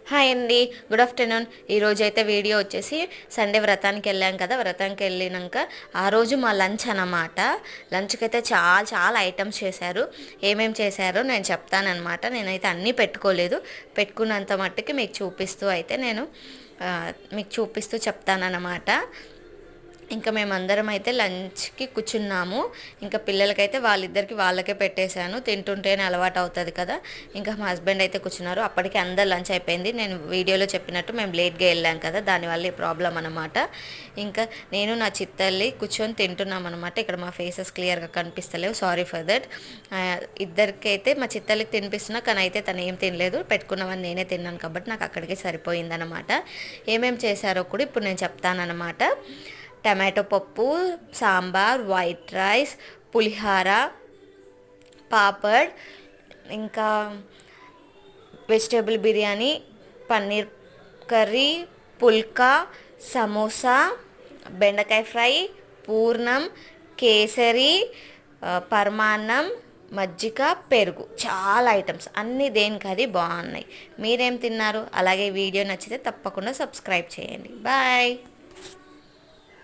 Hi అండి, good afternoon. ఈరోజు అయితే వీడియో వచ్చేసి సండే వ్రతానికి వెళ్ళాం కదా. వ్రతానికి వెళ్ళినాక ఆ రోజు మా లంచ్ అన్నమాట. లంచ్కి అయితే చాలా చాలా ఐటమ్స్ చేశారు. ఏమేమి చేశారో నేను చెప్తానమాట. నేనైతే అన్నీ పెట్టుకోలేదు, పెట్టుకున్నంత మట్టుకి మీకు చూపిస్తూ అయితే నేను మీకు చూపిస్తూ చెప్తానన్నమాట. ఇంకా మేమందరం అయితే లంచ్కి కూర్చున్నాము. ఇంకా పిల్లలకైతే వాళ్ళకే పెట్టేశాను, తింటుంటేనే అలవాటు అవుతుంది కదా. ఇంకా మా హస్బెండ్ అయితే కూర్చున్నారు. అప్పటికి అందరు లంచ్ అయిపోయింది. నేను వీడియోలో చెప్పినట్టు మేము లేట్గా వెళ్ళాం కదా, దానివల్ల ఈ ప్రాబ్లం అనమాట. ఇంకా నేను నా చిత్తల్లి కూర్చొని తింటున్నాం అనమాట. ఇక్కడ మా ఫేసెస్ క్లియర్గా కనిపిస్తలేవు, సారీ ఫర్ దట్. ఇద్దరికైతే మా చిత్తల్లికి తినిపిస్తున్నా, కానీ అయితే తను ఏం తినలేదు. పెట్టుకున్నవని నేనే తిన్నాను కాబట్టి నాకు అక్కడికి సరిపోయిందనమాట. ఏమేమి చేశారో కూడా ఇప్పుడు నేను చెప్తానమాట. టమాటో పప్పు, సాంబార్, వైట్ రైస్, పులిహార, పాపడ్, ఇంకా వెజిటేబుల్ బిర్యానీ, పన్నీర్ కర్రీ, పుల్కా, సమోసా, బెండకాయ ఫ్రై, పూర్ణం, కేసరి, పరమాన్నం, మజ్జిగ, పెరుగు. చాలా ఐటమ్స్, అన్నీ దేనికది బాగున్నాయి. మీరేం తిన్నారు? అలాగే వీడియో నచ్చితే తప్పకుండా సబ్స్క్రైబ్ చేయండి. బాయ్.